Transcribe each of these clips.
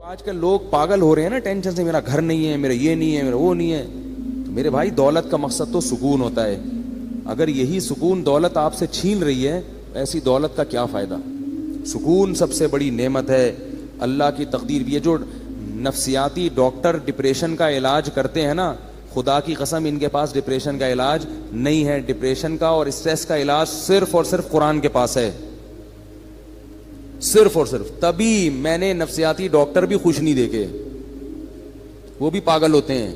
آج کل لوگ پاگل ہو رہے ہیں نا ٹینشن سے، میرا گھر نہیں ہے، میرا یہ نہیں ہے، میرا وہ نہیں ہے. تو میرے بھائی دولت کا مقصد تو سکون ہوتا ہے. اگر یہی سکون دولت آپ سے چھین رہی ہے ایسی دولت کا کیا فائدہ. سکون سب سے بڑی نعمت ہے، اللہ کی تقدیر. یہ جو نفسیاتی ڈاکٹر ڈپریشن کا علاج کرتے ہیں نا، خدا کی قسم ان کے پاس ڈپریشن کا علاج نہیں ہے. ڈپریشن کا اور اسٹریس کا علاج صرف اور صرف قرآن کے پاس ہے، صرف اور صرف. تبھی میں نے نفسیاتی ڈاکٹر بھی خوش نہیں دیکھے، وہ بھی پاگل ہوتے ہیں.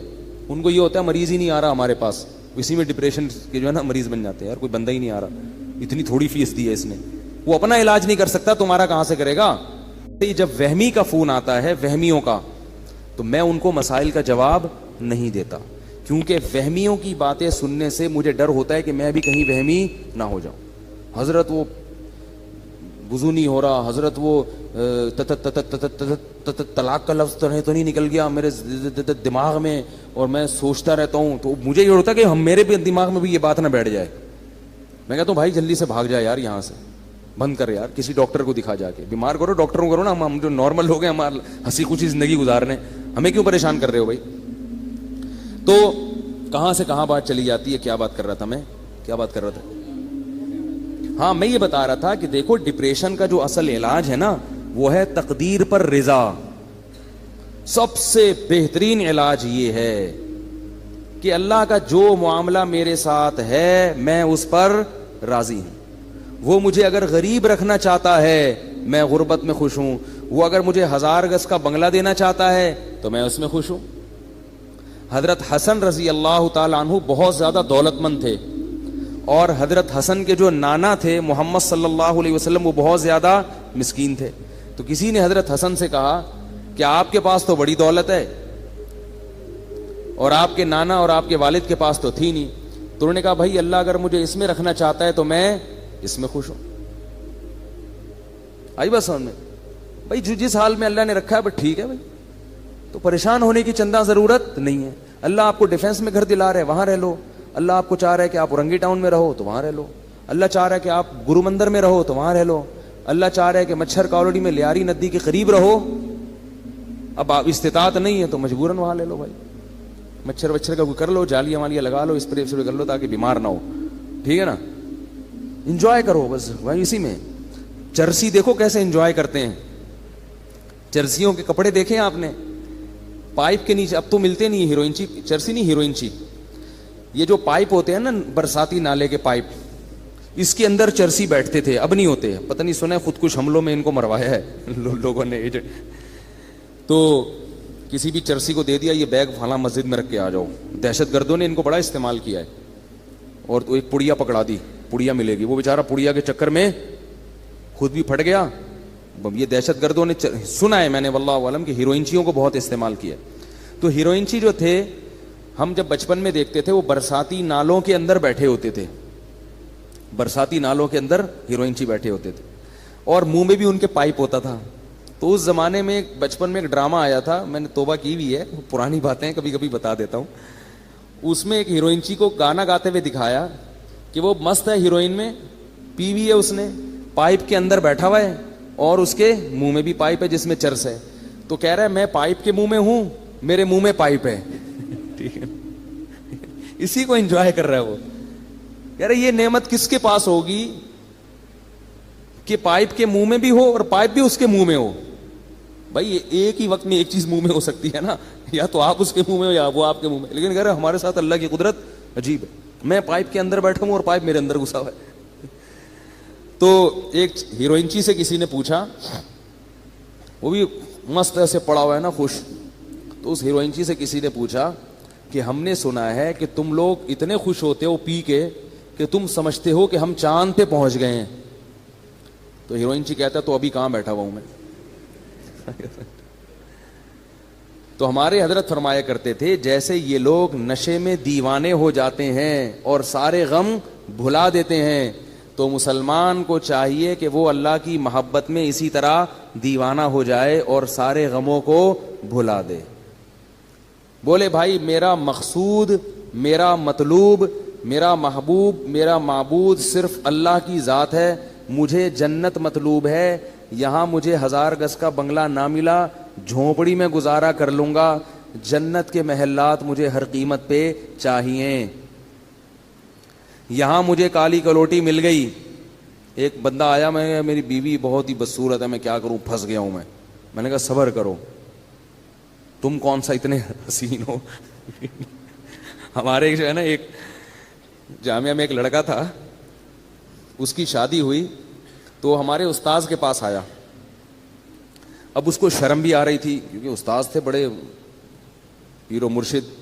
ان کو یہ ہوتا ہے مریض ہی نہیں آ رہا ہمارے پاس، اسی میں ڈپریشن کے جو ہے نا مریض بن جاتے ہیں. یار کوئی بندہ ہی نہیں آ رہا، اتنی تھوڑی فیس دی ہے اس نے. وہ اپنا علاج نہیں کر سکتا، تمہارا کہاں سے کرے گا. جب وہمی کا فون آتا ہے وہمیوں کا، تو میں ان کو مسائل کا جواب نہیں دیتا، کیونکہ وہمیوں کی باتیں سننے سے مجھے ڈر ہوتا ہے کہ میں بھی کہیں وہمی نہ ہو جاؤں. حضرت وہ وضو نہیں ہو رہا، حضرت وہ طلاق کا لفظ تو نہیں نکل گیا میرے دماغ میں، اور میں سوچتا رہتا ہوں. تو مجھے یہ ہوتا ہے کہ میرے بھی دماغ میں بھی یہ بات نہ بیٹھ جائے. میں کہتا ہوں بھائی جلدی سے بھاگ جائے یار، یہاں سے بند کر یار، کسی ڈاکٹر کو دکھا جا کے. بیمار کرو ڈاکٹروں کرو نا، ہم جو نارمل ہو گئے ہمارا ہنسی خوشی زندگی گزارنے، ہمیں کیوں پریشان کر رہے ہو بھائی. تو کہاں سے کہاں بات چلی جاتی ہے. کیا بات کر رہا تھا میں، کیا بات کر رہا تھا. ہاں میں یہ بتا رہا تھا کہ دیکھو ڈپریشن کا جو اصل علاج ہے نا وہ ہے تقدیر پر رضا. سب سے بہترین علاج یہ ہے کہ اللہ کا جو معاملہ میرے ساتھ ہے میں اس پر راضی ہوں. وہ مجھے اگر غریب رکھنا چاہتا ہے میں غربت میں خوش ہوں، وہ اگر مجھے 1000 گز کا بنگلہ دینا چاہتا ہے تو میں اس میں خوش ہوں. حضرت حسن رضی اللہ تعالی عنہ بہت زیادہ دولت مند تھے، اور حضرت حسن کے جو نانا تھے محمد صلی اللہ علیہ وسلم وہ بہت زیادہ مسکین تھے. تو کسی نے حضرت حسن سے کہا کہ آپ کے پاس تو بڑی دولت ہے اور آپ کے نانا اور آپ کے والد کے پاس تو تھی نہیں. تو انہوں نے کہا بھائی اللہ اگر مجھے اس میں رکھنا چاہتا ہے تو میں اس میں خوش ہوں. آئی بس سمجھ میں بھائی، جس حال میں اللہ نے رکھا ہے بس ٹھیک ہے بھائی، تو پریشان ہونے کی چندہ ضرورت نہیں ہے. اللہ آپ کو ڈیفینس میں گھر دلا رہے وہاں رہ لو. اللہ آپ کو چاہ رہا ہے کہ آپ اورنگی ٹاؤن میں رہو تو وہاں رہ لو. اللہ چاہ رہا ہے کہ آپ گرو مندر میں رہو تو وہاں رہ لو. اللہ چاہ رہا ہے کہ مچھر کالوڑی میں لیاری ندی کے قریب رہو. اب آپ استطاعت نہیں ہے تو مجبوراً وہاں لے لو بھائی. مچھر وچھر کا کوئی کر لو، جالیاں والیاں لگا لو، اسپرے کر لو تاکہ بیمار نہ ہو. ٹھیک ہے نا، انجوائے کرو بس بھائی اسی میں. چرسی دیکھو کیسے انجوائے کرتے ہیں. چرسیوں کے کپڑے دیکھیں آپ نے، پائپ کے نیچے اب تو ملتے نہیں، ہیروئنچی چرسی نہیں ہیروئنچی، یہ جو پائپ ہوتے ہیں نا برساتی نالے کے پائپ، اس کے اندر چرسی بیٹھتے تھے، اب نہیں ہوتے. پتہ نہیں سنا ہے خود کش حملوں میں ان کو مروایا ہے لوگوں نے. تو کسی بھی چرسی کو دے دیا یہ بیگ فلاں مسجد میں رکھ کے آ جاؤ. دہشت گردوں نے ان کو بڑا استعمال کیا ہے. اور تو ایک پڑیا پکڑا دی، پڑیا ملے گی، وہ بیچارہ پڑیا کے چکر میں خود بھی پھٹ گیا. یہ دہشت گردوں نے سنا ہے میں نے واللہ عالم کہ ہیروئنچیوں کو بہت استعمال کیا. تو ہیروئنچی جو تھے ہم جب بچپن میں دیکھتے تھے وہ برساتی نالوں کے اندر بیٹھے ہوتے تھے، برساتی نالوں کے اندر ہیروئنچی بیٹھے ہوتے تھے، اور منہ میں بھی ان کے پائپ ہوتا تھا. تو اس زمانے میں بچپن میں ایک ڈرامہ آیا تھا، میں نے توبہ کی بھی ہے، پرانی باتیں کبھی کبھی بتا دیتا ہوں. اس میں ایک ہیروئنچی کو گانا گاتے ہوئے دکھایا کہ وہ مست ہے، ہیروئن میں پی بھی ہے، اس نے پائپ کے اندر بیٹھا ہوا ہے اور اس کے منہ میں بھی پائپ ہے جس میں چرس ہے. تو کہہ رہا ہے میں پائپ کے منہ میں ہوں، میرے منہ میں پائپ ہے. ٹھیک ہے، اسی کو انجوائے کر رہا ہے وہ. کہہ رہے یہ نعمت کس کے پاس ہوگی کہ پائپ کے منہ میں بھی ہو اور پائپ بھی اس کے منہ میں ہو. بھائی ایک ہی وقت میں ایک چیز منہ میں ہو سکتی ہے نا، یا تو آپ اس کے منہ میں ہو یا وہ آپ کے منہ میں. لیکن کہہ رہے ہمارے ساتھ اللہ کی قدرت عجیب ہے، میں پائپ کے اندر بیٹھا ہوں اور پائپ میرے اندر گھسا ہوا ہے. تو ایک ہیروئنچی سے کسی نے پوچھا، وہ بھی مست ایسے پڑا ہوا ہے نا خوش. تو اس ہیروئنچی سے کسی نے پوچھا کہ ہم نے سنا ہے کہ تم لوگ اتنے خوش ہوتے ہو پی کے کہ تم سمجھتے ہو کہ ہم چاند پہ پہنچ گئے ہیں. تو ہیروئنچی کہتا تو ابھی کہاں بیٹھا ہوا ہوں میں. تو ہمارے حضرت فرمایا کرتے تھے جیسے یہ لوگ نشے میں دیوانے ہو جاتے ہیں اور سارے غم بھلا دیتے ہیں، تو مسلمان کو چاہیے کہ وہ اللہ کی محبت میں اسی طرح دیوانہ ہو جائے اور سارے غموں کو بھلا دے. بولے بھائی میرا مقصود، میرا مطلوب، میرا محبوب، میرا معبود صرف اللہ کی ذات ہے. مجھے جنت مطلوب ہے. یہاں مجھے 1000 گز کا بنگلہ نہ ملا، جھونپڑی میں گزارا کر لوں گا, جنت کے محلات مجھے ہر قیمت پہ چاہیے. یہاں مجھے کالی کلوٹی مل گئی, ایک بندہ آیا, میں میری بیوی بہت ہی بدصورت ہے, میں کیا کروں, پھنس گیا ہوں میں نے کہا صبر کرو, تم کون سا اتنے حسین ہو. ہمارے جو ہے نا ایک جامعہ میں ایک لڑکا تھا, اس کی شادی ہوئی تو ہمارے استاذ کے پاس آیا. اب اس کو شرم بھی آ رہی تھی کیونکہ استاذ تھے بڑے پیر و مرشد.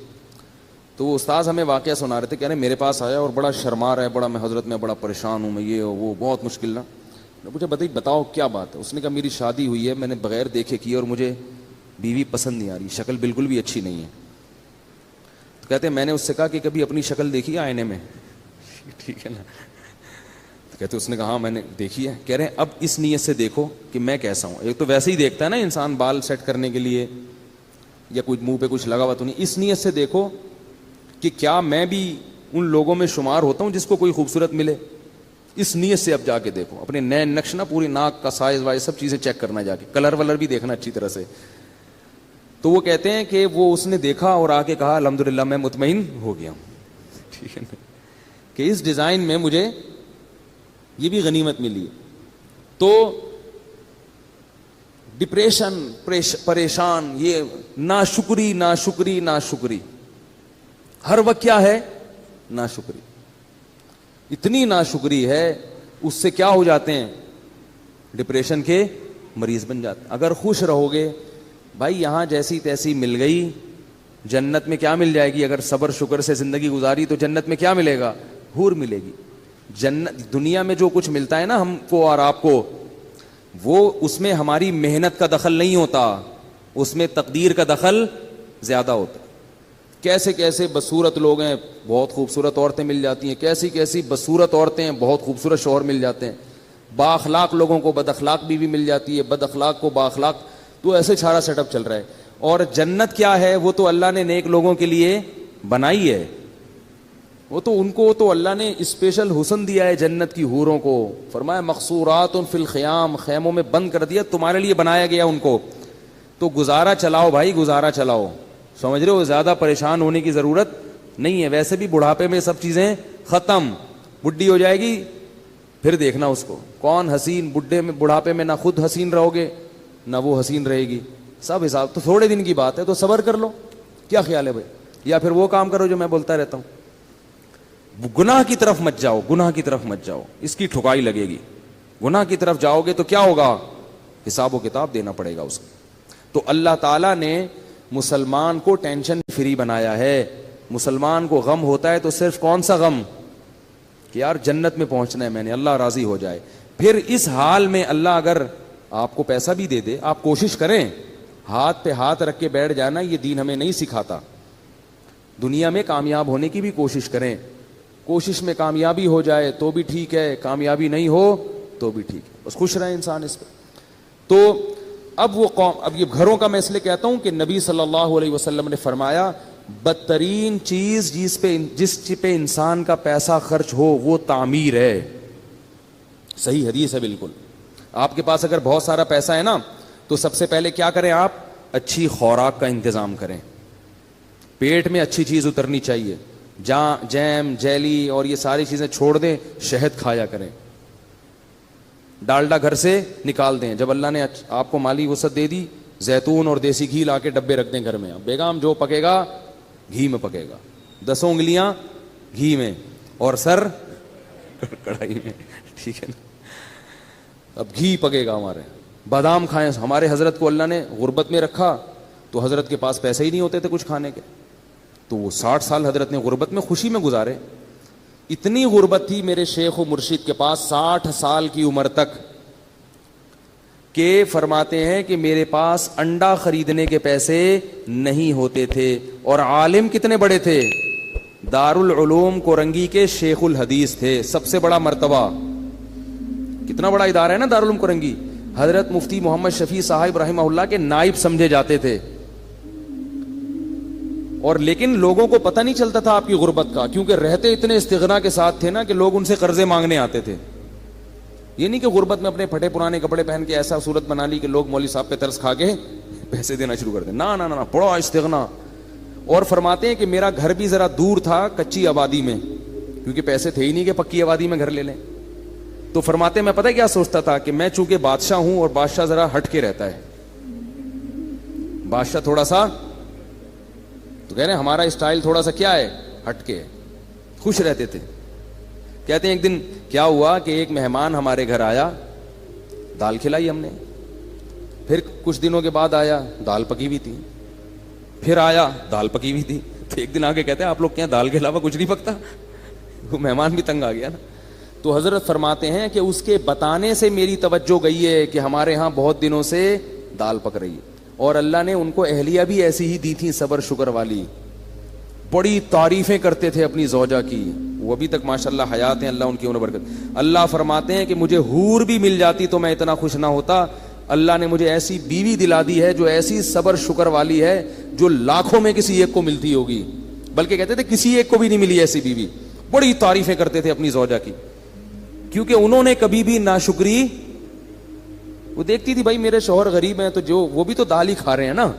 تو وہ استاذ ہمیں واقعہ سنا رہے تھے, کہہ رہے میرے پاس آیا اور بڑا شرما رہا ہے, بڑا میں حضرت میں بڑا پریشان ہوں, میں یہ وہ بہت مشکل نا. مجھے بتاؤ کیا بات ہے. اس نے کہا میری شادی ہوئی ہے, میں نے بغیر دیکھے کی اور مجھے بیوی پسند نہیں آ رہی, شکل بالکل بھی اچھی نہیں ہے. تو کہتے ہیں میں نے اس سے کہا کہ کبھی اپنی شکل دیکھی ہے آئینے میں, ٹھیک ہے نا. تو کہتے اس نے کہا ہاں میں نے دیکھی ہے. کہہ رہے ہیں اب اس نیت سے دیکھو کہ میں کیسا ہوں. ایک تو ویسے ہی دیکھتا ہے نا انسان بال سیٹ کرنے کے لیے یا کچھ منہ پہ کچھ لگا ہوا تو نہیں, اس نیت سے دیکھو کہ کیا میں بھی ان لوگوں میں شمار ہوتا ہوں جس کو کوئی خوبصورت ملے. اس نیت سے اب جا کے دیکھو, اپنے نئے نقش نا, پوری ناک کا سائز وائز سب چیزیں چیک کرنا, جا کے کلر ولر بھی دیکھنا اچھی طرح سے. تو وہ کہتے ہیں کہ وہ اس نے دیکھا اور آ کے کہا الحمدللہ میں مطمئن ہو گیا ہوں, ٹھیک ہے نا, کہ اس ڈیزائن میں مجھے یہ بھی غنیمت ملی. تو ڈپریشن, پریشان, یہ ناشکری ہر وقت کیا ہے, ناشکری. اتنی ناشکری ہے اس سے کیا ہو جاتے ہیں, ڈپریشن کے مریض بن جاتے ہیں. اگر خوش رہو گے بھائی, یہاں جیسی تیسی مل گئی, جنت میں کیا مل جائے گی. اگر صبر شکر سے زندگی گزاری تو جنت میں کیا ملے گا, حور ملے گی. جنت دنیا میں جو کچھ ملتا ہے نا ہم کو اور آپ کو, وہ اس میں ہماری محنت کا دخل نہیں ہوتا, اس میں تقدیر کا دخل زیادہ ہوتا ہے. کیسے کیسے بدصورت لوگ ہیں, بہت خوبصورت عورتیں مل جاتی ہیں, کیسی بدصورت عورتیں ہیں, بہت خوبصورت شوہر مل جاتے ہیں. با اخلاق لوگوں کو بد اخلاق بیوی مل جاتی ہے, بد اخلاق کو با اخلاق. تو ایسے سارا سیٹ اپ چل رہا ہے. اور جنت کیا ہے, وہ تو اللہ نے نیک لوگوں کے لیے بنائی ہے. وہ تو ان کو تو اللہ نے اسپیشل حسن دیا ہے جنت کی حوروں کو. فرمایا مقصورات فی الخیام, خیموں میں بند کر دیا, تمہارے لیے بنایا گیا ان کو. تو گزارا چلاؤ بھائی, گزارا چلاؤ, سمجھ رہے ہو, زیادہ پریشان ہونے کی ضرورت نہیں ہے. ویسے بھی بڑھاپے میں سب چیزیں ختم, بڈھی ہو جائے گی پھر دیکھنا اس کو کون حسین. بڑھاپے میں نہ خود حسین رہو گے نہ وہ حسین رہے گی, سب حساب. تو تھوڑے دن کی بات ہے, تو صبر کر لو. کیا خیال ہے بھائی, یا پھر وہ کام کرو جو میں بولتا رہتا ہوں, گناہ کی طرف مت جاؤ, گناہ کی طرف مت جاؤ, اس کی ٹھکائی لگے گی. گناہ کی طرف جاؤ گے تو کیا ہوگا, حساب و کتاب دینا پڑے گا اس کو. تو اللہ تعالیٰ نے مسلمان کو ٹینشن فری بنایا ہے. مسلمان کو غم ہوتا ہے تو صرف کون سا غم, کہ یار جنت میں پہنچنا ہے میں نے, اللہ راضی ہو جائے. پھر اس حال میں اللہ اگر آپ کو پیسہ بھی دے دے, آپ کوشش کریں, ہاتھ پہ ہاتھ رکھ کے بیٹھ جانا یہ دین ہمیں نہیں سکھاتا. دنیا میں کامیاب ہونے کی بھی کوشش کریں, کوشش میں کامیابی ہو جائے تو بھی ٹھیک ہے, کامیابی نہیں ہو تو بھی ٹھیک ہے, بس خوش رہے انسان اس پہ. تو اب وہ قوم, اب یہ گھروں کا میں اس لیے کہتا ہوں کہ نبی صلی اللہ علیہ وسلم نے فرمایا بدترین چیز جس پہ انسان کا پیسہ خرچ ہو وہ تعمیر ہے. صحیح حدیث ہے بالکل. آپ کے پاس اگر بہت سارا پیسہ ہے نا تو سب سے پہلے کیا کریں, آپ اچھی خوراک کا انتظام کریں. پیٹ میں اچھی چیز اترنی چاہیے, جیم جیلی اور یہ ساری چیزیں چھوڑ دیں, شہد کھایا کریں. ڈالڈا گھر سے نکال دیں, جب اللہ نے آپ کو مالی وسعت دے دی, زیتون اور دیسی گھی لا کے ڈبے رکھ دیں گھر میں. بیگم جو پکے گا گھی میں پکے گا, 10 انگلیاں گھی میں اور سر کڑھائی میں, ٹھیک ہے نا. اب گھی پکے گا ہمارے. بادام کھائیں. ہمارے حضرت کو اللہ نے غربت میں رکھا تو حضرت کے پاس پیسے ہی نہیں ہوتے تھے کچھ کھانے کے, تو وہ 60 سال حضرت نے غربت میں خوشی میں گزارے. اتنی غربت تھی میرے شیخ و مرشد کے پاس 60 سال کی عمر تک, کہ فرماتے ہیں کہ میرے پاس انڈا خریدنے کے پیسے نہیں ہوتے تھے. اور عالم کتنے بڑے تھے, دارالعلوم کورنگی کے شیخ الحدیث تھے, سب سے بڑا مرتبہ. کتنا بڑا ادارہ ہے نا دارالعلوم کورنگی. حضرت مفتی محمد شفیع صاحب رحمہ اللہ کے نائب سمجھے جاتے تھے. اور لیکن لوگوں کو پتہ نہیں چلتا تھا آپ کی غربت کا, کیونکہ رہتے اتنے استغنا کے ساتھ تھے نا کہ لوگ ان سے قرضے مانگنے آتے تھے. یہ نہیں کہ غربت میں اپنے پھٹے پرانے کپڑے پہن کے ایسا صورت بنا لی کہ لوگ مولوی صاحب پہ ترس کھا کے پیسے دینا شروع کر دیں. نا نا نا, بڑا استغنا. اور فرماتے ہیں کہ میرا گھر بھی ذرا دور تھا کچی آبادی میں, کیونکہ پیسے تھے ہی نہیں کہ پکی آبادی میں گھر لے لیں. تو فرماتے ہیں میں پتہ کیا سوچتا تھا کہ میں چونکہ بادشاہ ہوں, اور بادشاہ ذرا ہٹ کے رہتا ہے, بادشاہ تھوڑا سا, تو کہہ رہے ہیں ہمارا اسٹائل تھوڑا سا کیا ہے, ہٹ کے, خوش رہتے تھے. کہتے ہیں ایک دن کیا ہوا کہ ایک مہمان ہمارے گھر آیا, دال کھلائی ہم نے, پھر کچھ دنوں کے بعد آیا, دال پکی ہوئی تھی, پھر آیا, دال پکی ہوئی تھی. تو ایک دن آگے کہتے ہیں آپ لوگ کیا دال کے علاوہ کچھ نہیں پکتا؟ وہ مہمان بھی تنگ آ گیا نا. تو حضرت فرماتے ہیں کہ اس کے بتانے سے میری توجہ گئی ہے کہ ہمارے ہاں بہت دنوں سے دال پک رہی ہے, اور اللہ نے ان کو اہلیہ بھی ایسی ہی دی تھی, صبر شکر والی, بڑی تعریفیں کرتے تھے اپنی زوجہ کی, وہ ابھی تک ماشاءاللہ حیات ہیں, اللہ ان کی عمر برکت. اللہ فرماتے ہیں کہ مجھے حور بھی مل جاتی تو میں اتنا خوش نہ ہوتا. اللہ نے مجھے ایسی بیوی دلا دی ہے جو ایسی صبر شکر والی ہے جو لاکھوں میں کسی ایک کو ملتی ہوگی, بلکہ کہتے تھے کسی ایک کو بھی نہیں ملی ایسی بیوی. بڑی تعریفیں کرتے تھے اپنی زوجہ کی, کیونکہ انہوں نے کبھی بھی ناشکری, وہ دیکھتی تھی بھائی میرے شوہر غریب ہیں تو جو وہ بھی تو دال ہی کھا رہے ہیں نا,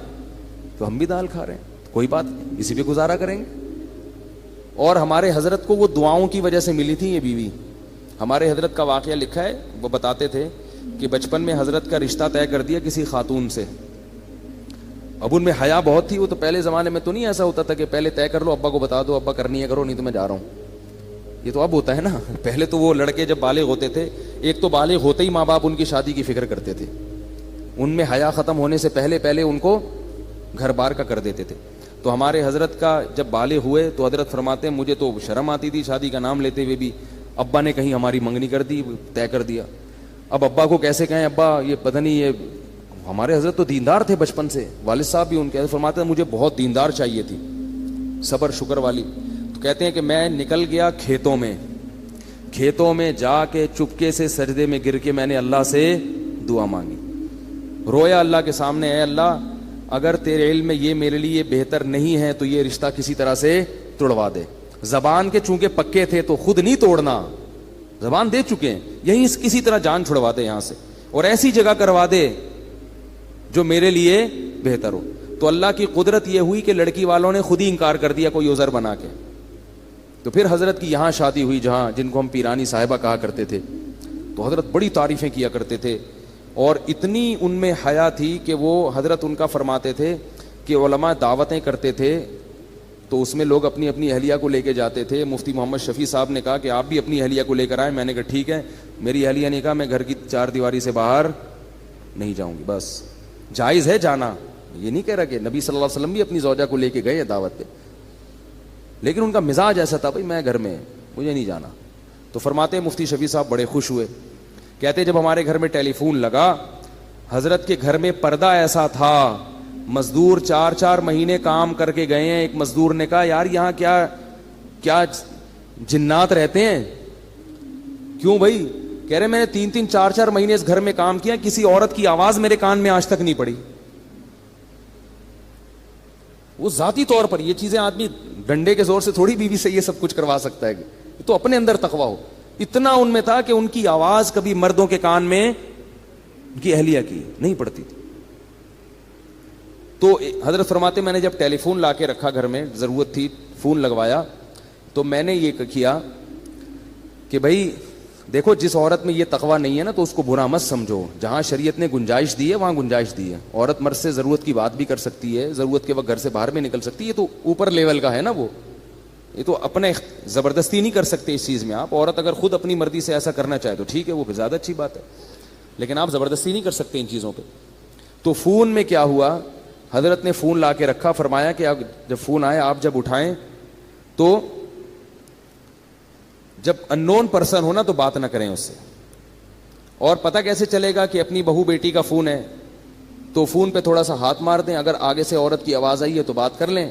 تو ہم بھی دال کھا رہے ہیں, کوئی بات نہیں, اسی پہ گزارا کریں گے. اور ہمارے حضرت کو وہ دعاؤں کی وجہ سے ملی تھی یہ بیوی. ہمارے حضرت کا واقعہ لکھا ہے, وہ بتاتے تھے کہ بچپن میں حضرت کا رشتہ طے کر دیا کسی خاتون سے. اب ان میں حیا بہت تھی, وہ تو پہلے زمانے میں تو نہیں ایسا ہوتا تھا کہ پہلے طے کر لو, ابا کو بتا دو, ابا کرنی ہے کرو, نہیں تو میں جا رہا ہوں. یہ تو اب ہوتا ہے نا. پہلے تو وہ لڑکے جب بالغ ہوتے تھے, ایک تو بالغ ہوتے ہی ماں باپ ان کی شادی کی فکر کرتے تھے, ان میں حیا ختم ہونے سے پہلے ان کو گھر بار کا کر دیتے تھے. تو ہمارے حضرت کا جب بالغ ہوئے تو حضرت فرماتے ہیں مجھے تو شرم آتی تھی شادی کا نام لیتے ہوئے بھی, ابا نے کہیں ہماری منگنی کر دی, طے کر دیا. اب ابا کو کیسے کہیں ابا یہ پتہ نہیں, یہ ہمارے حضرت تو دیندار تھے بچپن سے, والد صاحب بھی ان کے فرماتے ہیں مجھے بہت دیندار چاہیے تھی, صبر شکر والی. تو کہتے ہیں کہ میں نکل گیا کھیتوں میں جا کے چپکے سے سجدے میں گر کے میں نے اللہ سے دعا مانگی, رویا اللہ کے سامنے, اے اللہ اگر تیرے علم میں یہ میرے لیے بہتر نہیں ہے تو یہ رشتہ کسی طرح سے توڑوا دے. زبان کے چونکہ پکے تھے تو خود نہیں توڑنا, زبان دے چکے ہیں, یہیں کسی طرح جان چھڑوا دے یہاں سے, اور ایسی جگہ کروا دے جو میرے لیے بہتر ہو. تو اللہ کی قدرت یہ ہوئی کہ لڑکی والوں نے خود ہی انکار کر دیا کوئی عذر بنا کے. تو پھر حضرت کی یہاں شادی ہوئی جہاں جن کو ہم پیرانی صاحبہ کہا کرتے تھے. تو حضرت بڑی تعریفیں کیا کرتے تھے, اور اتنی ان میں حیا تھی کہ وہ حضرت ان کا فرماتے تھے کہ علماء دعوتیں کرتے تھے تو اس میں لوگ اپنی اپنی اہلیہ کو لے کے جاتے تھے. مفتی محمد شفیع صاحب نے کہا کہ آپ بھی اپنی اہلیہ کو لے کر آئیں. میں نے کہا ٹھیک ہے. میری اہلیہ نے کہا میں گھر کی چار دیواری سے باہر نہیں جاؤں گی. بس جائز ہے جانا, یہ نہیں کہہ رہا کہ نبی صلی اللہ علیہ وسلم بھی اپنی زوجہ کو لے کے گئے دعوت پہ, لیکن ان کا مزاج ایسا تھا بھائی میں گھر میں, مجھے نہیں جانا. تو فرماتے ہیں مفتی شفیع صاحب بڑے خوش ہوئے, کہتے جب ہمارے گھر میں ٹیلی فون لگا, حضرت کے گھر میں پردہ ایسا تھا, مزدور 4 مہینے کام کر کے گئے ہیں. ایک مزدور نے کہا یار یہاں کیا جنات رہتے ہیں؟ کیوں بھائی؟ کہہ رہے میں نے 3 4 مہینے اس گھر میں کام کیا, کسی عورت کی آواز میرے کان میں آج تک نہیں پڑی. وہ ذاتی طور پر یہ چیزیں آدمی ڈنڈے کے زور سے تھوڑی بیوی سے یہ سب کچھ کروا سکتا ہے, تو اپنے اندر تقوی ہو. اتنا ان میں تھا کہ ان کی آواز کبھی مردوں کے کان میں ان کی اہلیہ کی نہیں پڑتی تھی. تو حضرت فرماتے میں نے جب ٹیلی فون لا کے رکھا گھر میں, ضرورت تھی فون لگوایا, تو میں نے یہ کیا کہ بھائی دیکھو جس عورت میں یہ تقوی نہیں ہے نا تو اس کو برا مت سمجھو. جہاں شریعت نے گنجائش دی ہے وہاں گنجائش دی ہے. عورت مرد سے ضرورت کی بات بھی کر سکتی ہے, ضرورت کے وقت گھر سے باہر بھی نکل سکتی ہے. یہ تو اوپر لیول کا ہے نا, وہ یہ تو اپنے زبردستی نہیں کر سکتے اس چیز میں. آپ عورت اگر خود اپنی مرضی سے ایسا کرنا چاہے تو ٹھیک ہے, وہ زیادہ اچھی بات ہے, لیکن آپ زبردستی نہیں کر سکتے ان چیزوں پہ. تو فون میں کیا ہوا, حضرت نے فون لا کے رکھا, فرمایا کہ اب جب فون آئے آپ جب اٹھائیں تو جب ان نون پرسن ہونا تو بات نہ کریں اس سے. اور پتہ کیسے چلے گا کہ اپنی بہو بیٹی کا فون ہے, تو فون پہ تھوڑا سا ہاتھ مار دیں, اگر آگے سے عورت کی آواز آئی ہے تو بات کر لیں,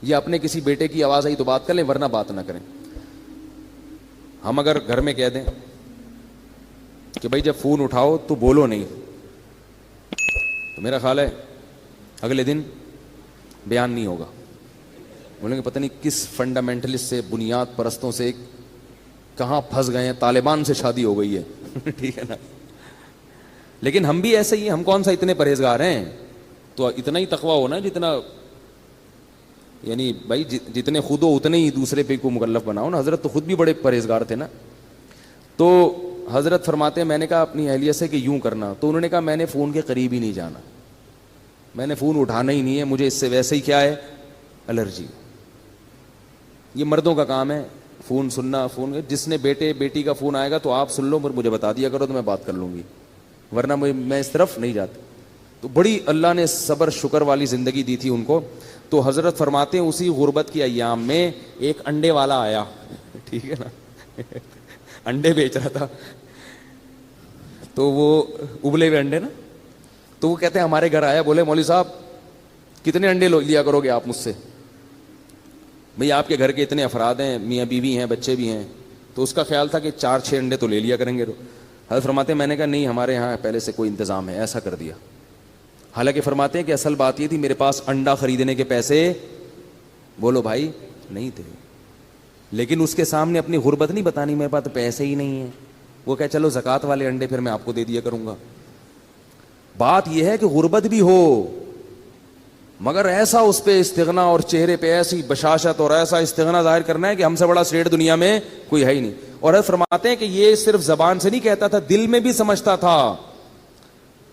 یا اپنے کسی بیٹے کی آواز آئی تو بات کر لیں, ورنہ بات نہ کریں. ہم اگر گھر میں کہہ دیں کہ بھائی جب فون اٹھاؤ تو بولو نہیں, تو میرا خیال ہے اگلے دن بیان نہیں ہوگا. بولیں گے پتہ نہیں کس فنڈامنٹلسٹ سے, بنیاد پرستوں سے کہاں پھنس گئے ہیں, طالبان سے شادی ہو گئی ہے ٹھیک ہے نا. لیکن ہم بھی ایسے ہی ہیں, ہم کون سا اتنے پرہیزگار ہیں, تو اتنا ہی تقویٰ ہونا جتنا یعنی بھائی جتنے خود ہو اتنے ہی دوسرے پہ کو مکلف بناؤ نا. حضرت تو خود بھی بڑے پرہیزگار تھے نا. تو حضرت فرماتے ہیں میں نے کہا اپنی اہلیہ سے کہ یوں کرنا, تو انہوں نے کہا میں نے فون کے قریب ہی نہیں جانا, میں نے فون اٹھانا ہی نہیں ہے, مجھے اس سے ویسے ہی کیا ہے الرجی. یہ مردوں کا کام ہے فون سننا. فون جس نے بیٹے بیٹی کا فون آئے گا تو آپ سن لو, پر مجھے بتا دیا کرو تو میں بات کر لوں گی, ورنہ میں اس طرف نہیں جاتا. تو بڑی اللہ نے صبر شکر والی زندگی دی تھی ان کو. تو حضرت فرماتے ہیں اسی غربت کی ایام میں ایک انڈے والا آیا, ٹھیک ہے نا, انڈے بیچ رہا تھا, تو وہ ابلے ہوئے انڈے نا, تو وہ کہتے ہیں ہمارے گھر آیا, بولے مولوی صاحب کتنے انڈے لیا کرو گے آپ مجھ سے, بھئی آپ کے گھر کے اتنے افراد ہیں, میاں بیوی ہیں, بچے بھی ہیں. تو اس کا خیال تھا کہ 4-6 انڈے تو لے لیا کریں گے. حضرت فرماتے ہیں میں نے کہا نہیں, ہمارے یہاں پہلے سے کوئی انتظام ہے, ایسا کر دیا. حالانکہ فرماتے ہیں کہ اصل بات یہ تھی میرے پاس انڈا خریدنے کے پیسے بولو بھائی نہیں تھے, لیکن اس کے سامنے اپنی غربت نہیں بتانی, میرے پاس پیسے ہی نہیں ہیں. وہ کہ چلو زکوٰۃ والے انڈے پھر میں آپ کو دے دیا کروں گا. بات یہ ہے کہ غربت بھی ہو مگر ایسا اس پہ استغنا اور چہرے پہ ایسی بشاشت اور ایسا استغنا ظاہر کرنا ہے کہ ہم سے بڑا سیٹ دنیا میں کوئی ہے ہی نہیں. اور حضرت فرماتے ہیں کہ یہ صرف زبان سے نہیں کہتا تھا, دل میں بھی سمجھتا تھا,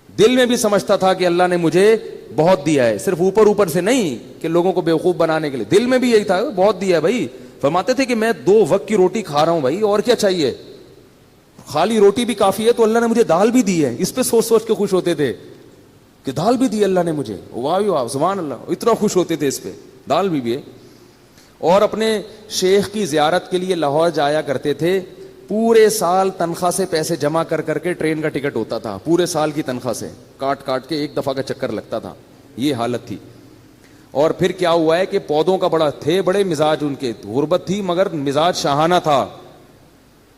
دل میں بھی سمجھتا تھا کہ اللہ نے مجھے بہت دیا ہے, صرف اوپر اوپر سے نہیں کہ لوگوں کو بیوقوف بنانے کے لیے, دل میں بھی یہی تھا بہت دیا ہے بھائی. فرماتے تھے کہ میں 2 وقت کی روٹی کھا رہا ہوں بھائی, اور کیا چاہیے, خالی روٹی بھی کافی ہے, تو اللہ نے مجھے دال بھی دی ہے. اس پہ سوچ سوچ کے خوش ہوتے تھے کہ دال بھی دی اللہ نے مجھے, واہ واہ سبحان اللہ, اتنا خوش ہوتے تھے اس پہ, دال بھی ہے. اور اپنے شیخ کی زیارت کے لیے لاہور جایا کرتے تھے, پورے سال تنخواہ سے پیسے جمع کر کر کے ٹرین کا ٹکٹ ہوتا تھا, پورے سال کی تنخواہ سے کاٹ کاٹ کے ایک دفعہ کا چکر لگتا تھا. یہ حالت تھی. اور پھر کیا ہوا ہے کہ پودوں کا بڑے مزاج ان کے, غربت تھی مگر مزاج شاہانہ تھا,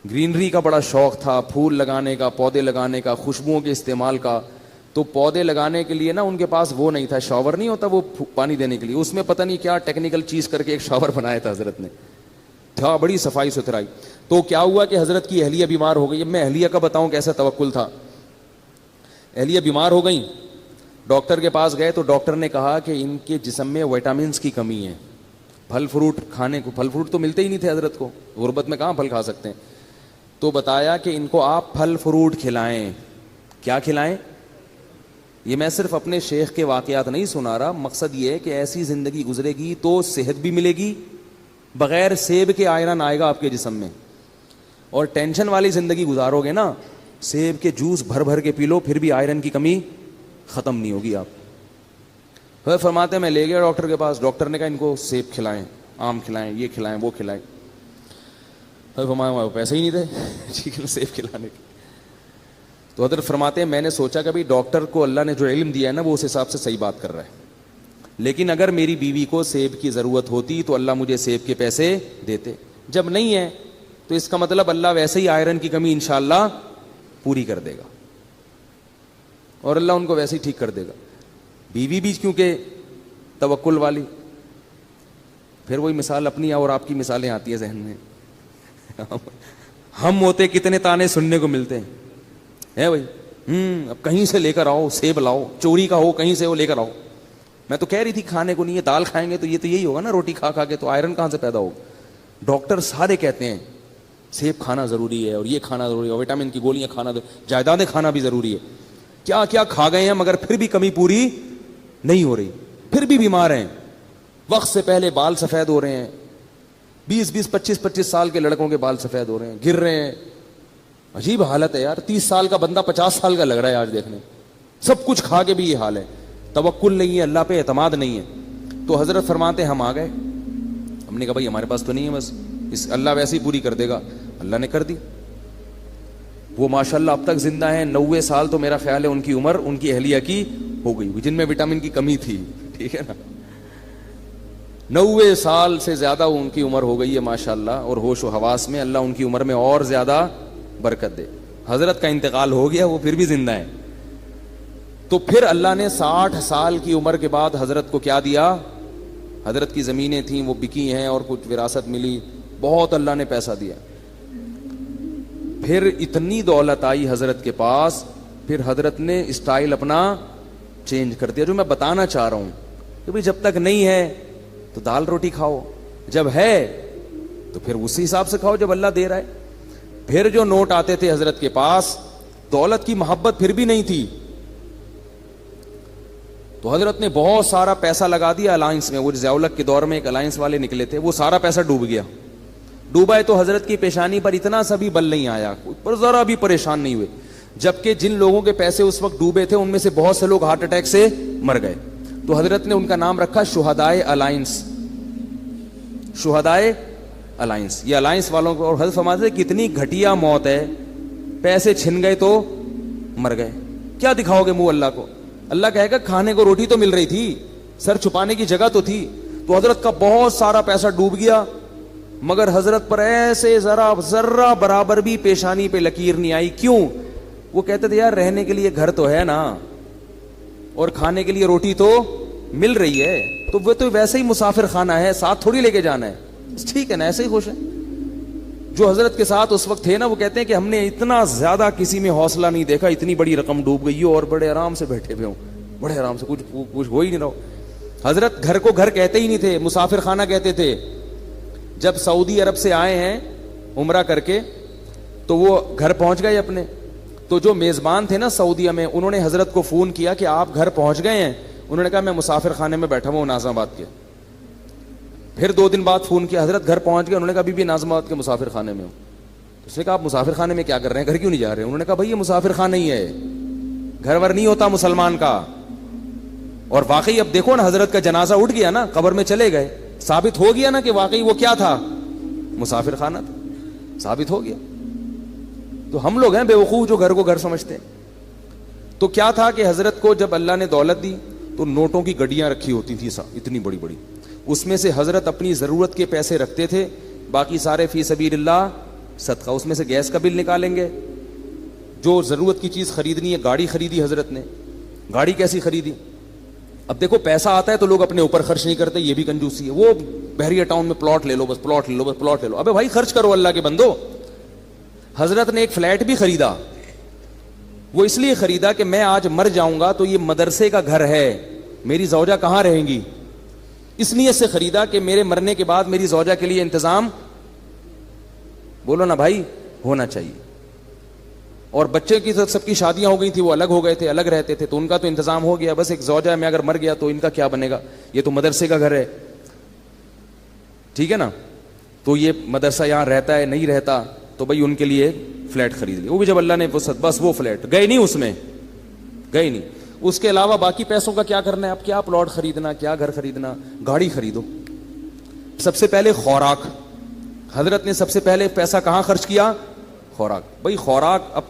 گرینری کا بڑا شوق تھا, پھول لگانے کا, پودے لگانے کا, خوشبوؤں کے استعمال کا. تو پودے لگانے کے لیے نا ان کے پاس وہ نہیں تھا, شاور نہیں ہوتا وہ پانی دینے کے لیے, اس میں پتہ نہیں کیا ٹیکنیکل چیز کر کے ایک شاور بنایا تھا حضرت نے, تھا بڑی صفائی ستھرائی. تو کیا ہوا کہ حضرت کی اہلیہ بیمار ہو گئی. اب میں اہلیہ کا بتاؤں کیسا توکل تھا. اہلیہ بیمار ہو گئیں, ڈاکٹر کے پاس گئے تو ڈاکٹر نے کہا کہ ان کے جسم میں وٹامنس کی کمی ہے, پھل فروٹ کھانے کو, پھل فروٹ تو ملتے ہی نہیں تھے حضرت کو, غربت میں کہاں پھل کھا سکتے ہیں. تو بتایا کہ ان کو آپ پھل فروٹ کھلائیں. کیا کھلائیں؟ یہ میں صرف اپنے شیخ کے واقعات نہیں سنا رہا, مقصد یہ ہے کہ ایسی زندگی گزرے گی تو صحت بھی ملے گی, بغیر سیب کے آئرن آئے گا آپ کے جسم میں. اور ٹینشن والی زندگی گزارو گے نا, سیب کے جوس بھر بھر کے پی لو پھر بھی آئرن کی کمی ختم نہیں ہوگی. آپ فرماتے ہیں میں لے گیا ڈاکٹر کے پاس, ڈاکٹر نے کہا ان کو سیب کھلائیں, آم کھلائیں, یہ کھلائیں, وہ کھلائیں. پیسے ہی نہیں تھے سیب کھلانے کے. تو حضرت فرماتے ہیں میں نے سوچا کہ بھائی ڈاکٹر کو اللہ نے جو علم دیا ہے نا وہ اس حساب سے صحیح بات کر رہا ہے, لیکن اگر میری بیوی کو سیب کی ضرورت ہوتی تو اللہ مجھے سیب کے پیسے دیتے, جب نہیں ہے تو اس کا مطلب اللہ ویسے ہی آئرن کی کمی انشاءاللہ پوری کر دے گا, اور اللہ ان کو ویسے ہی ٹھیک کر دے گا. بیوی بھی کیونکہ توکل والی, پھر وہی مثال اپنی اور آپ کی مثالیں آتی ہیں ذہن میں. ہم ہوتے کتنے تانے سننے کو ملتے ہیں بھائی, اب کہیں سے لے کر آؤ, سیب لاؤ, چوری کا ہو کہیں سے وہ لے کر آؤ. میں تو کہہ رہی تھی کھانے کو نہیں ہے, دال کھائیں گے تو یہ تو یہی ہوگا نا, روٹی کھا کھا کے, تو آئرن کہاں سے پیدا ہوگا. ڈاکٹر سارے کہتے ہیں سیب کھانا ضروری ہے, اور یہ کھانا ضروری ہے, اور وٹامن کی گولیاں کھانا, جائیدادیں کھانا بھی ضروری ہے. کیا کیا کھا گئے ہیں مگر پھر بھی کمی پوری نہیں ہو رہی, پھر بھی بیمار ہیں. وقت سے پہلے بال سفید ہو رہے ہیں, 20-20, 25-25 سال کے لڑکوں کے بال سفید ہو رہے ہیں, گر رہے ہیں. عجیب حالت ہے یار, 30 سال کا بندہ 50 سال کا لگ رہا ہے آج دیکھنے, سب کچھ کھا کے بھی یہ حال ہے. توکل نہیں ہے, اللہ پہ اعتماد نہیں ہے. تو حضرت فرماتے ہم آ گئے, ہم نے کہا بھائی ہمارے پاس تو نہیں ہے, بس اس اللہ ویسے ہی پوری کر دے گا. اللہ نے کر دی. وہ ماشاءاللہ اب تک زندہ ہیں, 90 سال تو میرا خیال ہے ان کی عمر ان کی اہلیہ کی ہو گئی, جن میں وٹامن کی کمی تھی, ٹھیک ہے نا. 90 سال سے زیادہ ان کی عمر ہو گئی ہے ماشاءاللہ, اور ہوش و حواس میں اللہ ان کی عمر میں اور زیادہ برکت دے. حضرت کا انتقال ہو گیا, وہ پھر بھی زندہ ہے. تو پھر اللہ نے 60 سال کی عمر کے بعد حضرت کو کیا دیا. حضرت کی زمینیں تھیں وہ بکی ہیں, اور کچھ وراثت ملی, بہت اللہ نے پیسہ دیا. پھر اتنی دولت آئی حضرت کے پاس, پھر حضرت نے اسٹائل اپنا چینج کر دیا. جو میں بتانا چاہ رہا ہوں کہ بھئی جب تک نہیں ہے تو دال روٹی کھاؤ, جب ہے تو پھر اسی حساب سے کھاؤ جب اللہ دے رہا ہے. پھر جو نوٹ آتے تھے حضرت کے پاس, دولت کی محبت پھر بھی نہیں تھی, تو حضرت نے بہت سارا پیسہ لگا دیا الائنس میں. وہ ضیاء الحق کے دور میں ایک الائنس والے نکلے تھے, وہ سارا پیسہ ڈوب گیا. ڈوبا ہے تو حضرت کی پیشانی پر اتنا سا بھی بل نہیں آیا, پر ذرا بھی پریشان نہیں ہوئے. جبکہ جن لوگوں کے پیسے اس وقت ڈوبے تھے ان میں سے بہت سے لوگ ہارٹ اٹیک سے مر گئے. تو حضرت نے ان کا نام رکھا شہدائے الائنس, شہدائے الائنس. یہ الائنس والوں کو, اور حضرت فرماتے تھے کتنی گھٹیا موت ہے, پیسے چھن گئے تو مر گئے, کیا دکھاؤ گے منہ اللہ کو؟ اللہ کہے گا کھانے کو روٹی تو مل رہی تھی, سر چھپانے کی جگہ تو تھی. تو حضرت کا بہت سارا پیسہ ڈوب گیا, مگر حضرت پر ایسے ذرہ برابر بھی پیشانی پہ لکیر نہیں آئی. کیوں؟ وہ کہتے تھے یار رہنے کے لیے گھر تو ہے نا, اور کھانے کے لیے روٹی تو مل رہی ہے, تو وہ تو ویسے ہی مسافر خانہ ہے, ساتھ تھوڑی لے کے جانا ہے, ٹھیک ہے نا, ایسے ہی خوش ہے. جو حضرت کے ساتھ اس وقت تھے نا, وہ کہتے ہیں کہ ہم نے اتنا زیادہ کسی میں حوصلہ نہیں دیکھا, اتنی بڑی رقم ڈوب گئی ہو اور بڑے آرام سے بیٹھے ہوئے ہوں, بڑے آرام سے, کچھ ہو ہی نہیں رہا. حضرت گھر کو گھر کہتے ہی نہیں تھے, مسافر خانہ کہتے تھے. جب سعودی عرب سے آئے ہیں عمرہ کر کے, تو وہ گھر پہنچ گئے اپنے. تو جو میزبان تھے نا سعودیہ میں, انہوں نے حضرت کو فون کیا کہ آپ گھر پہنچ گئے ہیں. انہوں نے کہا میں مسافر خانے میں بیٹھا ہوں ناظم آباد کے. پھر 2 دن بعد فون کیا, حضرت گھر پہنچ گئے. انہوں نے کہا ابھی بھی ناظم آباد کے مسافر خانے میں ہوں. اس نے کہا آپ مسافر خانے میں کیا کر رہے ہیں, گھر کیوں نہیں جا رہے؟ انہوں نے کہا بھائی یہ مسافر خانہ ہی ہے, گھر ور نہیں ہوتا مسلمان کا. اور واقعی اب دیکھو نا, حضرت کا جنازہ اٹھ گیا نا, قبر میں چلے گئے, ثابت ہو گیا نا کہ واقعی وہ کیا تھا, مسافر خانہ تھا, ثابت ہو گیا. تو ہم لوگ ہیں بے وقوف جو گھر کو گھر سمجھتے ہیں. تو کیا تھا کہ حضرت کو جب اللہ نے دولت دی تو نوٹوں کی گڈیاں رکھی ہوتی تھی اتنی بڑی بڑی, اس میں سے حضرت اپنی ضرورت کے پیسے رکھتے تھے, باقی سارے فی سبیل اللہ صدقہ. اس میں سے گیس کا بل نکالیں گے, جو ضرورت کی چیز خریدنی ہے. گاڑی خریدی حضرت نے, گاڑی کیسی خریدی؟ اب دیکھو پیسہ آتا ہے تو لوگ اپنے اوپر خرچ نہیں کرتے, یہ بھی کنجوسی ہے. وہ بحریہ ٹاؤن میں پلاٹ لے لو, بس پلاٹ لے لو, بس پلاٹ لے لو. ابے بھائی خرچ کرو اللہ کے بندو. حضرت نے ایک فلیٹ بھی خریدا, وہ اس لیے خریدا کہ میں آج مر جاؤں گا تو یہ مدرسے کا گھر ہے, میری زوجہ کہاں رہیں گی, اس نیت سے خریدا کہ میرے مرنے کے بعد میری زوجہ کے لیے انتظام, بولو نا بھائی, ہونا چاہیے. اور بچے کی سب کی شادیاں ہو گئی تھی, وہ الگ ہو گئے تھے, الگ رہتے تھے, تو ان کا تو انتظام ہو گیا. بس ایک زوجہ میں اگر مر گیا تو ان کا کیا بنے گا, یہ تو مدرسے کا گھر ہے, ٹھیک ہے نا. تو یہ مدرسہ یہاں رہتا ہے نہیں رہتا, تو بھائی ان کے لیے فلیٹ خرید لیا. وہ بھی جب اللہ نے بس وہ فلیٹ گئے نہیں, اس میں گئے نہیں. اس کے علاوہ باقی پیسوں کا کیا کرنا ہے, اب کیا پلاٹ خریدنا, کیا گھر خریدنا, گاڑی خریدو. سب سے پہلے خوراک, حضرت نے سب سے پہلے پیسہ کہاں خرچ کیا, خوراک. بھائی خوراک, اب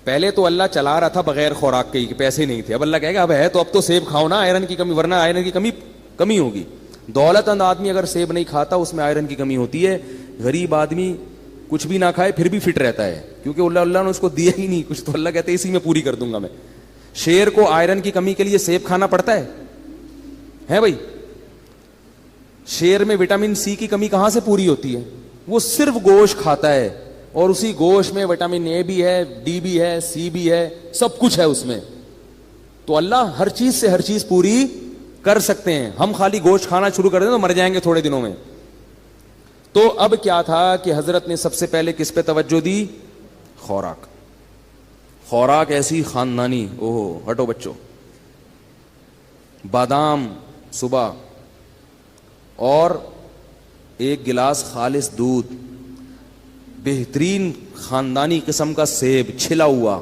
پہلے تو اللہ چلا رہا تھا بغیر خوراک کے ہی, پیسے نہیں تھے. اب اللہ کہے گا اب ہے تو اب تو سیب کھاؤ نا, آئرن کی کمی, ورنہ آئرن کی کمی ہوگی. دولت مند آدمی اگر سیب نہیں کھاتا اس میں آئرن کی کمی ہوتی ہے. غریب آدمی کچھ بھی نہ کھائے پھر بھی فٹ رہتا ہے, کیونکہ اللہ نے اس کو دیا ہی نہیں کچھ, تو اللہ کہتے ہیں اسی میں پوری کر دوں گا میں. شیر کو آئرن کی کمی کے لیے سیب کھانا پڑتا ہے بھائی. شیر میں وٹامن سی کی کمی کہاں سے پوری ہوتی ہے, وہ صرف گوشت کھاتا ہے, اور اسی گوشت میں وٹامن اے بھی ہے, ڈی بھی ہے, سی بھی ہے, سب کچھ ہے اس میں. تو اللہ ہر چیز سے ہر چیز پوری کر سکتے ہیں. ہم خالی گوشت کھانا شروع کر دیں تو مر جائیں گے تھوڑے دنوں میں. تو اب کیا تھا کہ حضرت نے سب سے پہلے کس پہ توجہ دی, خوراک. خوراک ایسی خاندانی, اوہ ہٹو بچوں, بادام صبح, اور 1 گلاس خالص دودھ, بہترین خاندانی قسم کا سیب چھلا ہوا.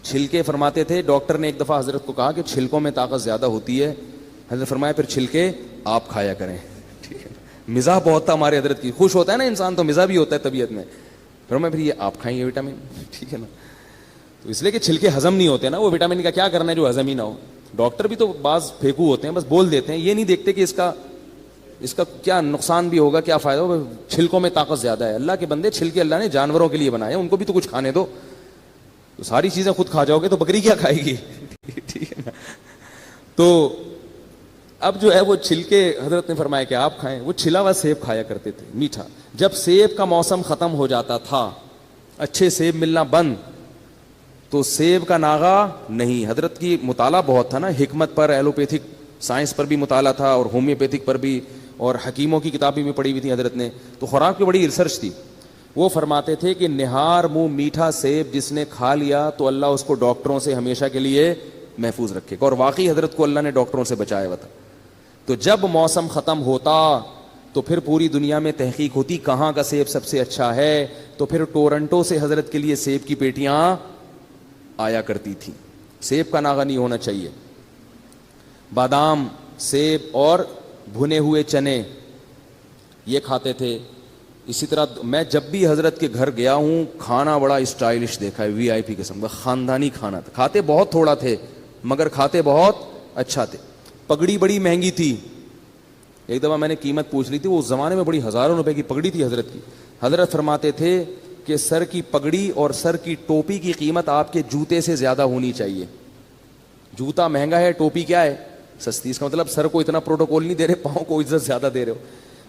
چھلکے فرماتے تھے, ڈاکٹر نے ایک دفعہ حضرت کو کہا کہ چھلکوں میں طاقت زیادہ ہوتی ہے. حضرت فرمایا پھر چھلکے آپ کھایا کریں. ٹھیک ہے, مزاح بہت تھا ہمارے حضرت کی, خوش ہوتا ہے نا انسان تو مزاح بھی ہوتا ہے طبیعت میں. فرمایا پھر یہ آپ کھائیں گے وٹامن, ٹھیک ہے نا. تو اس لیے کہ چھلکے ہضم نہیں ہوتے نا, وہ وٹامن کا کیا کرنا ہے جو ہضم ہی نہ ہو. ڈاکٹر بھی تو بعض پھینکو ہوتے ہیں, بس بول دیتے ہیں, یہ نہیں دیکھتے کہ اس کا کیا نقصان بھی ہوگا, کیا فائدہ ہوگا. چھلکوں میں طاقت زیادہ ہے. اللہ کے بندے, چھلکے اللہ نے جانوروں کے لیے بنائے, ان کو بھی تو کچھ کھانے دو. تو ساری چیزیں خود کھا جاؤ گے تو بکری کیا کھائے گی, ٹھیک ہے نا. تو اب جو ہے وہ چھلکے حضرت نے فرمایا کہ آپ کھائیں. وہ چھلا ہوا سیب کھایا کرتے تھے, میٹھا. جب سیب کا موسم ختم ہو جاتا تھا, اچھے سیب ملنا بند, تو سیب کا ناغا نہیں. حضرت کی مطالعہ بہت تھا نا, حکمت پر, ایلوپیتھک سائنس پر بھی مطالعہ تھا اور ہومیوپیتھک پر بھی, اور حکیموں کی کتابیں بھی پڑھی ہوئی تھی حضرت نے, تو خوراک کی بڑی ریسرچ تھی. وہ فرماتے تھے کہ نہار منہ میٹھا سیب جس نے کھا لیا تو اللہ اس کو ڈاکٹروں سے ہمیشہ کے لیے محفوظ رکھے گا. اور واقعی حضرت کو اللہ نے ڈاکٹروں سے بچایا ہوا تھا. تو جب موسم ختم ہوتا تو پھر پوری دنیا میں تحقیق ہوتی کہاں کا سیب سب سے اچھا ہے, تو پھر ٹورنٹو سے حضرت کے لیے سیب کی پیٹیاں آیا کرتی تھیں. سیب کا ناغا نہیں ہونا چاہیے. بادام, سیب اور بھنے ہوئے چنے یہ کھاتے تھے. اسی طرح میں جب بھی حضرت کے گھر گیا ہوں کھانا بڑا اسٹائلش دیکھا ہے, وی آئی پی قسم کا خاندانی کھانا تھا. کھاتے بہت تھوڑا تھے مگر کھاتے بہت اچھا تھے. پگڑی بڑی مہنگی تھی. ایک دفعہ میں نے قیمت پوچھ لی تھی, وہ اس زمانے میں بڑی ہزاروں روپے کی پگڑی تھی حضرت کی. حضرت فرماتے تھے کہ سر کی پگڑی اور سر کی ٹوپی کی قیمت آپ کے جوتے سے زیادہ ہونی چاہیے. جوتا مہنگا ہے, ٹوپی کیا ہے, سستی. اس کا مطلب سر کو اتنا پروٹوکول نہیں دے رہے, پاؤں کو عزت زیادہ دے رہے ہو.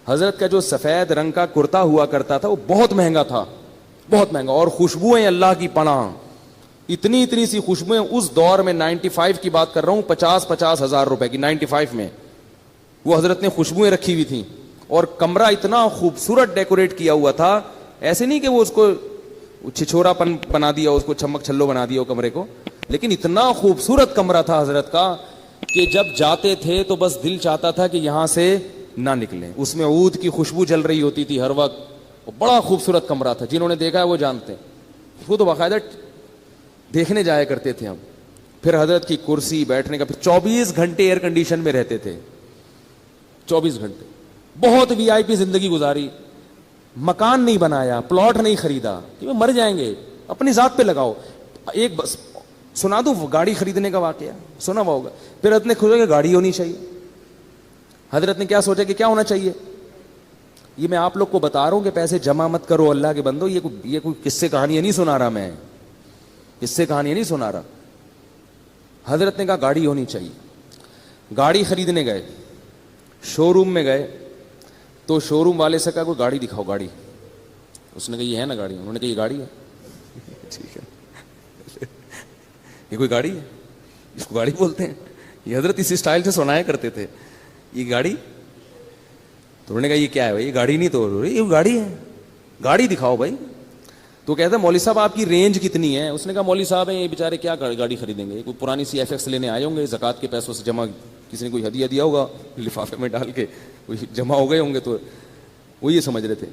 حضرت کا جو سفید رنگ کا کرتا ہوا کرتا تھا وہ بہت مہنگا تھا, بہت مہنگا. اور خوشبوئیں اللہ کی پناہ, اتنی اتنی سی خوشبوئیں. اس دور میں 95 کی بات کر رہا ہوں, 50 ہزار روپے کی 95 میں وہ حضرت نے خوشبوئیں رکھی ہوئی تھیں. اور کمرہ اتنا خوبصورت ڈیکوریٹ کیا ہوا تھا, ایسے نہیں کہ وہ اس کو چھچورا پن بنا دیا, اس کو چمک چھلو بنا دیا وہ کمرے کو, لیکن اتنا خوبصورت کمرہ تھا حضرت کا کہ جب جاتے تھے تو بس دل چاہتا تھا کہ یہاں سے نہ نکلیں. اس میں عود کی خوشبو جل رہی ہوتی تھی ہر وقت. بڑا خوبصورت کمرہ تھا, جنہوں نے دیکھا ہے وہ جانتے ہیں. وہ تو باقاعدہ دیکھنے جایا کرتے تھے ہم. پھر حضرت کی کرسی, بیٹھنے کا, پھر 24 گھنٹے ایئر کنڈیشن میں رہتے تھے, 24 گھنٹے. بہت وی آئی پی زندگی گزاری. مکان نہیں بنایا, پلاٹ نہیں خریدا, کہ مر جائیں گے, اپنی ذات پہ لگاؤ. ایک بس سنا دوں گاڑی خریدنے کا واقعہ, سنا ہوا ہوگا. پھر حضرت نے سوچا کہ گاڑی ہونی چاہیے. حضرت نے کیا سوچا کہ کیا ہونا چاہیے, یہ میں آپ لوگ کو بتا رہا ہوں کہ پیسے جمع مت کرو اللہ کے بندو, یہ کوئی قصے کہانیاں نہیں سنا رہا, میں قصے کہانیاں نہیں سنا رہا. حضرت نے کہا گاڑی ہونی چاہیے. گاڑی خریدنے گئے, شو روم میں گئے, تو شو روم والے سے کہا کوئی گاڑی دکھاؤ, گاڑی. اس نے کہا یہ ہے نا گاڑی. انہوں نے کہا یہ گاڑی ہے. ٹھیک ہے, یہ کوئی گاڑی ہے, اس کو گاڑی بولتے ہیں. یہ حضرت اسی اسٹائل سے سنایا کرتے تھے, یہ گاڑی. تو انہوں نے کہا یہ کیا ہے بھائی, یہ گاڑی نہیں. تو یہ گاڑی ہے, گاڑی دکھاؤ بھائی. تو کہتا ہے مولوی صاحب آپ کی رینج کتنی ہے. اس نے کہا مولوی صاحب ہیں یہ بیچارے کیا گاڑی خریدیں گے, کوئی پرانی سی ایف ایکس لینے آئے ہوں گے, زکوٰۃ کے پیسوں سے جمع, کسی نے کوئی ہدیہ دیا ہوگا لفافے میں ڈال کے, کوئی جمع ہو گئے ہوں گے, تو وہ یہ سمجھ رہے تھے.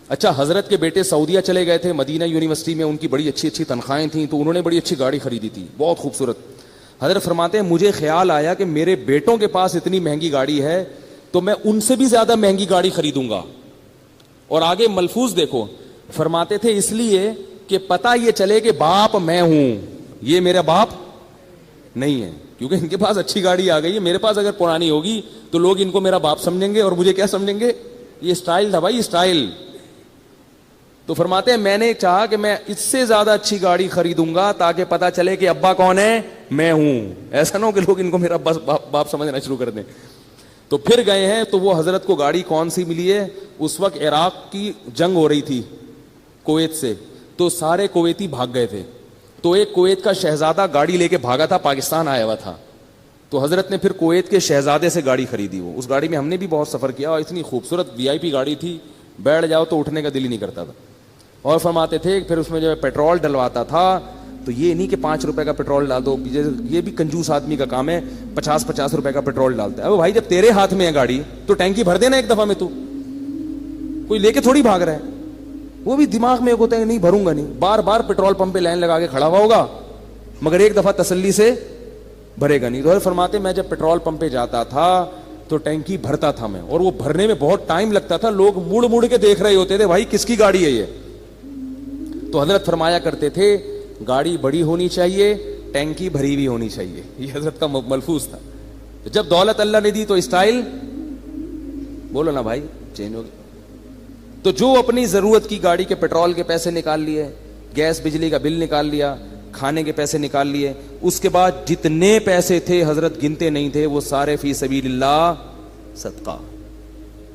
اچھا, حضرت کے بیٹے سعودیہ چلے گئے تھے, مدینہ یونیورسٹی میں ان کی بڑی اچھی اچھی تنخواہیں تھیں, تو انہوں نے بڑی اچھی گاڑی خریدی تھی, بہت خوبصورت. حضرت فرماتے ہیں مجھے خیال آیا کہ میرے بیٹوں کے پاس اتنی مہنگی گاڑی ہے تو میں ان سے بھی زیادہ مہنگی گاڑی خریدوں گا. اور آگے ملفوظ دیکھو, فرماتے تھے اس لیے کہ پتہ یہ چلے کہ باپ میں ہوں, یہ میرا باپ نہیں ہے, کیونکہ ان کے پاس اچھی گاڑی آ گئی ہے. میرے پاس اگر پرانی ہوگی تو لوگ ان کو میرا باپ سمجھیں گے, اور مجھے کیا سمجھیں گے, یہ اسٹائل تھا بھائی, اسٹائل. تو فرماتے ہیں میں نے چاہا کہ میں اس سے زیادہ اچھی گاڑی خریدوں گا تاکہ پتہ چلے کہ ابا کون ہے, میں ہوں. ایسا نہ ہو کہ لوگ ان کو میرا بس باپ سمجھنا شروع کر دیں. تو پھر گئے ہیں, تو وہ حضرت کو گاڑی کون سی ملی ہے, اس وقت عراق کی جنگ ہو رہی تھی کویت سے, تو سارے کویتی بھاگ گئے تھے. تو ایک کویت کا شہزادہ گاڑی لے کے بھاگا تھا, پاکستان آیا ہوا تھا. تو حضرت نے پھر کویت کے شہزادے سے گاڑی خریدی. وہ اس گاڑی میں ہم نے بھی بہت سفر کیا, اور اتنی خوبصورت وی آئی پی گاڑی تھی, بیٹھ جاؤ تو اٹھنے کا دل ہی نہیں کرتا تھا. اور فرماتے تھے پھر اس میں جو پیٹرول ڈلواتا تھا, تو یہ نہیں کہ 5 روپے کا پیٹرول ڈال دو, یہ بھی کنجوس آدمی کا کام ہے, 50 روپے کا پیٹرول ڈالتا ہے. اب بھائی جب تیرے ہاتھ میں ہے گاڑی تو ٹینکی بھر دینا ایک دفعہ میں, تو کوئی لے کے تھوڑی بھاگ رہا ہے. وہ بھی دماغ میں ہوتا ہے نہیں بھروں گا نہیں, بار بار پیٹرول پمپ پہ لائن لگا کے کھڑا ہوا ہوگا, مگر ایک دفعہ تسلی سے بھرے گا نہیں. تو فرماتے میں جب پیٹرول پمپ پہ جاتا تھا تو ٹینکی بھرتا تھا میں, اور وہ بھرنے میں بہت ٹائم لگتا تھا, لوگ مڑ مڑ کے دیکھ رہے ہوتے تھے بھائی کس کی گاڑی ہے یہ. تو حضرت فرمایا کرتے تھے گاڑی بڑی ہونی چاہیے, ٹینکی بھری ہوئی ہونی چاہیے. یہ حضرت کا ملفوظ تھا. جب دولت اللہ نے دی تو اسٹائل بولو نا بھائی چینج ہو گئی. تو جو اپنی ضرورت کی گاڑی کے پیٹرول کے پیسے نکال لیے, گیس بجلی کا بل نکال لیا, کھانے کے پیسے نکال لیے, اس کے بعد جتنے پیسے تھے حضرت گنتے نہیں تھے, وہ سارے فی سبیل اللہ صدقہ,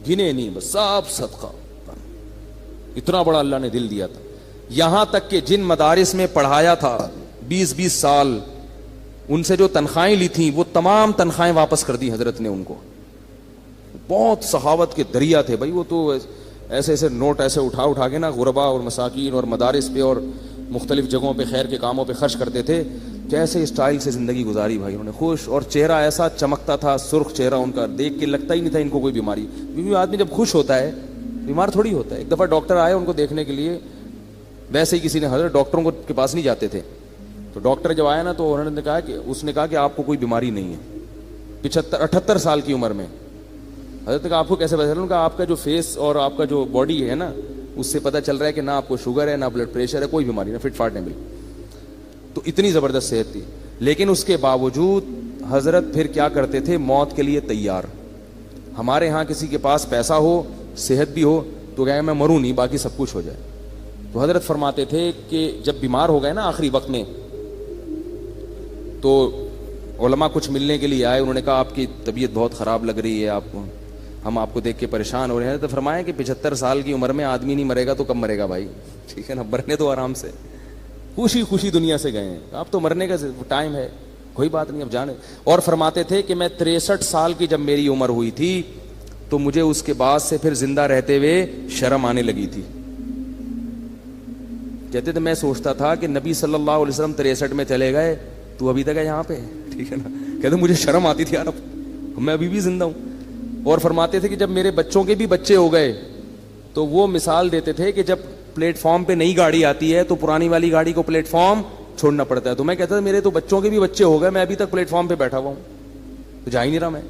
گنے نہیں بس سب صدقہ. اتنا بڑا اللہ نے دل دیا تھا. یہاں تک کہ جن مدارس میں پڑھایا تھا 20 سال ان سے جو تنخواہیں لی تھیں وہ تمام تنخواہیں واپس کر دی حضرت نے ان کو. بہت سخاوت کے دریا تھے بھائی وہ تو, ایسے ایسے نوٹ ایسے اٹھا کے نا غربا اور مساکین اور مدارس پہ اور مختلف جگہوں پہ خیر کے کاموں پہ خرچ کرتے تھے. کیسے اسٹائل سے زندگی گزاری بھائی انہوں نے, خوش, اور چہرہ ایسا چمکتا تھا, سرخ چہرہ ان کا, دیکھ کے لگتا ہی نہیں تھا ان کو کوئی بیماری. کیونکہ آدمی جب خوش ہوتا ہے بیمار تھوڑی ہوتا ہے. ایک دفعہ ڈاکٹر آئے ان کو دیکھنے کے لیے, ویسے ہی کسی نے, حضرت ڈاکٹروں کو کے پاس نہیں جاتے تھے, تو ڈاکٹر جب آیا نا تو انہوں نے کہا کہ اس نے کہا کہ آپ کو کوئی بیماری نہیں ہے. 78 سال کی عمر میں. حضرت نے کہا آپ کو کیسے پتا چلا؟ کہ آپ کا جو فیس اور آپ کا جو باڈی ہے نا اس سے پتہ چل رہا ہے کہ نہ آپ کو شوگر ہے, نہ بلڈ پریشر ہے, کوئی بیماری نہ, فٹ فاٹ نہیں. تو اتنی زبردست صحت تھی. لیکن اس کے باوجود حضرت پھر کیا کرتے تھے, موت کے لیے تیار. ہمارے ہاں کسی کے پاس پیسہ ہو, صحت بھی ہو, تو کہے میں مروں نہیں, باقی سب کچھ ہو جائے. تو حضرت فرماتے تھے کہ جب بیمار ہو گئے نا آخری وقت میں, تو علماء کچھ ملنے کے لیے آئے. انہوں نے کہا آپ کی طبیعت بہت خراب لگ رہی ہے, ہم آپ کو دیکھ کے پریشان ہو رہے ہیں. تو فرمایا کہ 75 سال کی عمر میں آدمی نہیں مرے گا تو کب مرے گا بھائی, ٹھیک ہے نا, مرنے تو آرام سے, خوشی خوشی دنیا سے گئے ہیں, اب تو مرنے کا ٹائم ہے, کوئی بات نہیں, اب جانے. اور فرماتے تھے کہ میں 63 سال کی جب میری عمر ہوئی تھی تو مجھے اس کے بعد سے پھر زندہ رہتے ہوئے شرم آنے لگی تھی. کہتے تھے میں سوچتا تھا کہ نبی صلی اللہ علیہ وسلم 63 میں چلے گئے, تو ابھی تک ہے یہاں پہ, ٹھیک ہے نا. کہتے مجھے شرم آتی تھی یار, اب میں ابھی بھی زندہ ہوں. اور فرماتے تھے کہ جب میرے بچوں کے بھی بچے ہو گئے تو وہ مثال دیتے تھے کہ جب پلیٹ فارم پہ نئی گاڑی آتی ہے تو پرانی والی گاڑی کو پلیٹ فارم چھوڑنا پڑتا ہے. تو میں کہتا تھا میرے تو بچوں کے بھی بچے ہو گئے, میں ابھی تک پلیٹ فارم پہ بیٹھا ہوا ہوں, تو جا ہی نہیں رہا میں.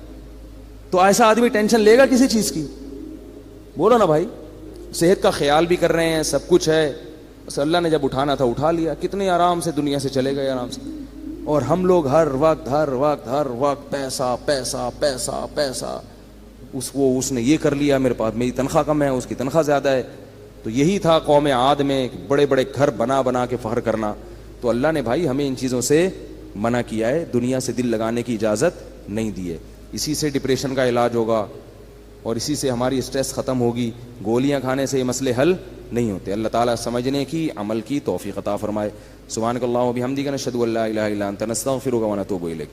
تو ایسا آدمی ٹینشن لے گا کسی چیز کی؟ بولو نا بھائی, صحت کا خیال بھی کر رہے ہیں, سب کچھ ہے, بس اللہ نے جب اٹھانا تھا اٹھا لیا. کتنے آرام سے دنیا سے چلے گئے, آرام سے. اور ہم لوگ ہر وقت پیسہ پیسہ پیسہ پیسہ, اس نے یہ کر لیا, میرے پاس میری تنخواہ کم ہے, اس کی تنخواہ زیادہ ہے. تو یہی تھا قوم عاد میں, بڑے بڑے گھر بنا کے فخر کرنا. تو اللہ نے بھائی ہمیں ان چیزوں سے منع کیا ہے, دنیا سے دل لگانے کی اجازت نہیں دی ہے. اسی سے ڈپریشن کا علاج ہوگا اور اسی سے ہماری اسٹریس ختم ہوگی. گولیاں کھانے سے یہ مسئلے حل نہیں ہوتے. اللہ تعالیٰ سمجھنے کی, عمل کی توفیق عطا فرمائے. سبحانک اللہم و بحمدک, نشہد ان لا الہ الا انت, نستغفرک و نتوب الیک.